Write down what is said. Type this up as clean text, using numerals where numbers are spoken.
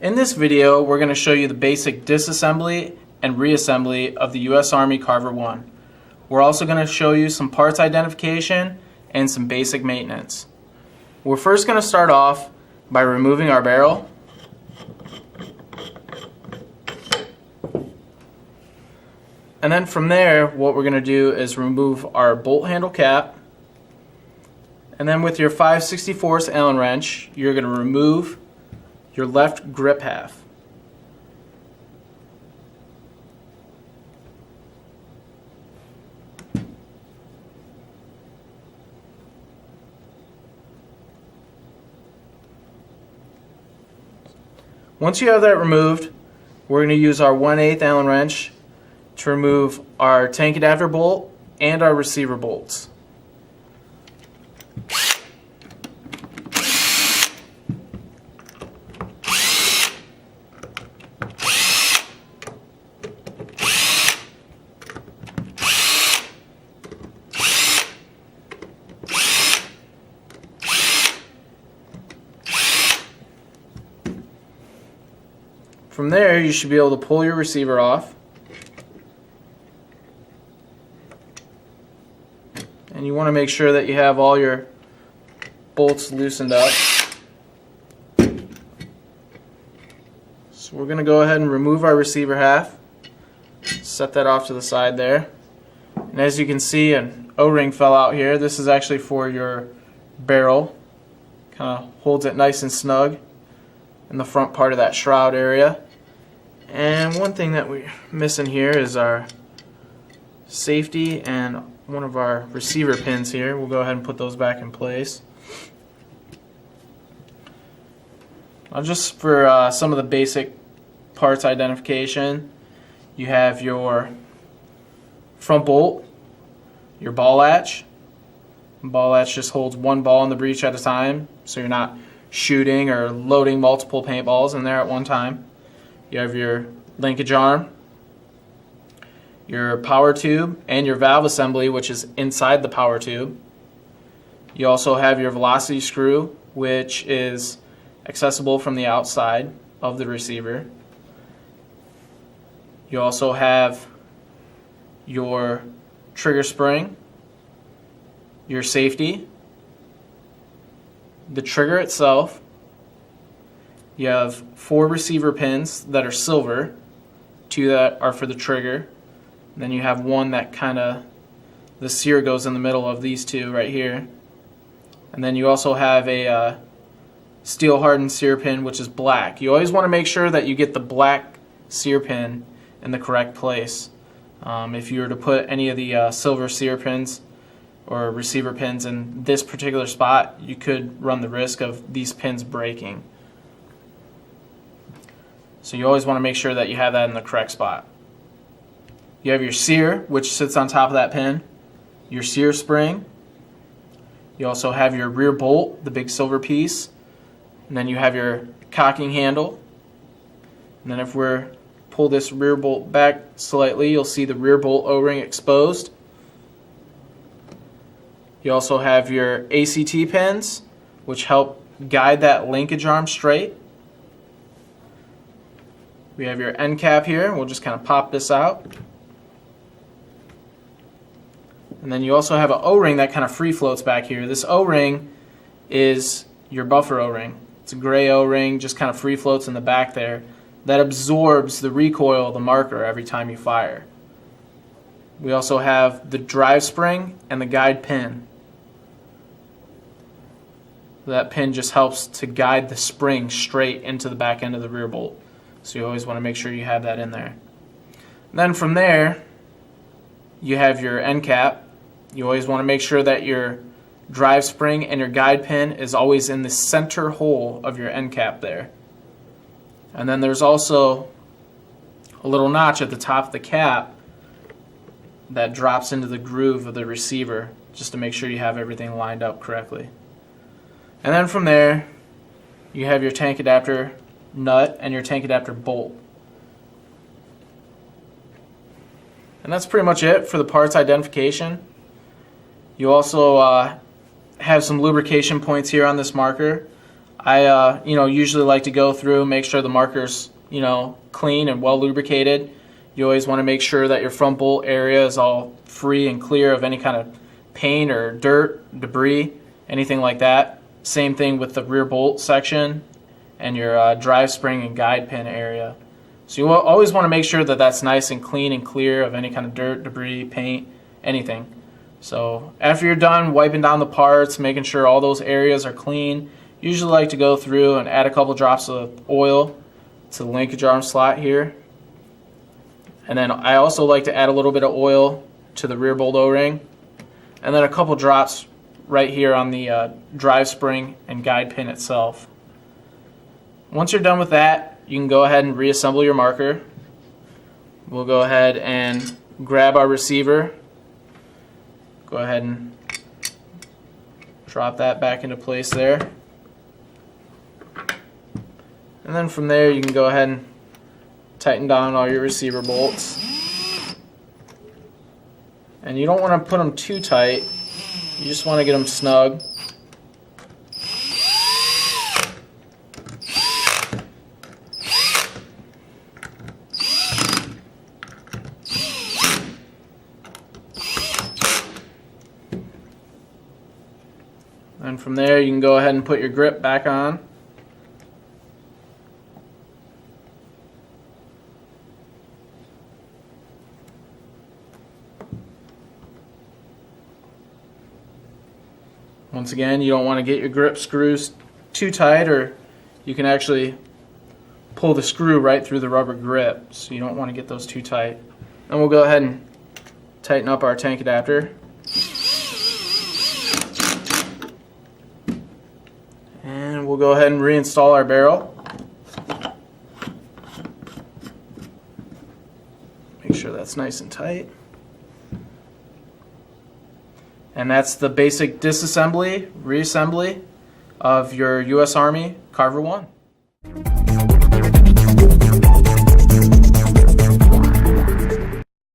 In this video, we're going to show you the basic disassembly and reassembly of the U.S. Army Carver One. We're also going to show you some parts identification and some basic maintenance. We're first going to start off by removing our barrel. And then from there, what we're going to do is remove our bolt handle cap. And then with your 5/64 Allen wrench, you're going to remove your left grip half. Once you have that removed, we're going to use our 1/8 Allen wrench to remove our tank adapter bolt and our receiver bolts. From there, you should be able to pull your receiver off. And you want to make sure that you have all your bolts loosened up. So we're going to go ahead and remove our receiver half. Set that off to the side there. And as you can see, an O-ring fell out here. This is actually for your barrel. Kind of holds it nice and snug in the front part of that shroud area. And one thing that we're missing here is our safety and one of our receiver pins here. We'll go ahead and put those back in place. Now just for some of the basic parts identification, you have your front bolt, your ball latch. The ball latch just holds one ball in the breech at a time, so you're not shooting or loading multiple paintballs in there at one time. You have your linkage arm, your power tube, and your valve assembly, which is inside the power tube. You also have your velocity screw, which is accessible from the outside of the receiver. You also have your trigger spring, your safety, the trigger itself. You have 4 receiver pins that are silver, 2 that are for the trigger. And then you have one that the sear goes in the middle of these 2 right here. And then you also have a steel hardened sear pin, which is black. You always want to make sure that you get the black sear pin in the correct place. If you were to put any of the silver sear pins or receiver pins in this particular spot, you could run the risk of these pins breaking. So you always want to make sure that you have that in the correct spot. You have your sear, which sits on top of that pin, your sear spring. You also have your rear bolt, the big silver piece. And then you have your cocking handle. And then if we pull this rear bolt back slightly, you'll see the rear bolt O-ring exposed. You also have your ACT pins, which help guide that linkage arm straight. We have your end cap here. We'll just kind of pop this out. And then you also have an O-ring that kind of free floats back here. This O-ring is your buffer O-ring. It's a gray O-ring, just kind of free floats in the back there. That absorbs the recoil of the marker every time you fire. We also have the drive spring and the guide pin. That pin just helps to guide the spring straight into the back end of the rear bolt. So you always want to make sure you have that in there. And then from there, you have your end cap. You always want to make sure that your drive spring and your guide pin is always in the center hole of your end cap there. And then there's also a little notch at the top of the cap that drops into the groove of the receiver, just to make sure you have everything lined up correctly. And then from there, you have your tank adapter nut and your tank adapter bolt. And that's pretty much it for the parts identification. You also have some lubrication points here on this marker. I usually like to go through, make sure the marker's clean and well lubricated. You always want to make sure that your front bolt area is all free and clear of any kind of paint or dirt, debris, anything like that. Same thing with the rear bolt section and your drive spring and guide pin area. So you always want to make sure that that's nice and clean and clear of any kind of dirt, debris, paint, anything. So after you're done wiping down the parts, making sure all those areas are clean, usually like to go through and add a couple drops of oil to the linkage arm slot here. And then I also like to add a little bit of oil to the rear bolt O-ring. And then a couple drops right here on the drive spring and guide pin itself. Once you're done with that, you can go ahead and reassemble your marker. We'll go ahead and grab our receiver. Go ahead and drop that back into place there. And then from there you can go ahead and tighten down all your receiver bolts. And you don't want to put them too tight. You just want to get them snug. And from there you can go ahead and put your grip back on. Once again, you don't want to get your grip screws too tight, or you can actually pull the screw right through the rubber grip, so you don't want to get those too tight. And we'll go ahead and tighten up our tank adapter. And we'll go ahead and reinstall our barrel. Make sure that's nice and tight. And that's the basic disassembly, reassembly of your U.S. Army Carver One.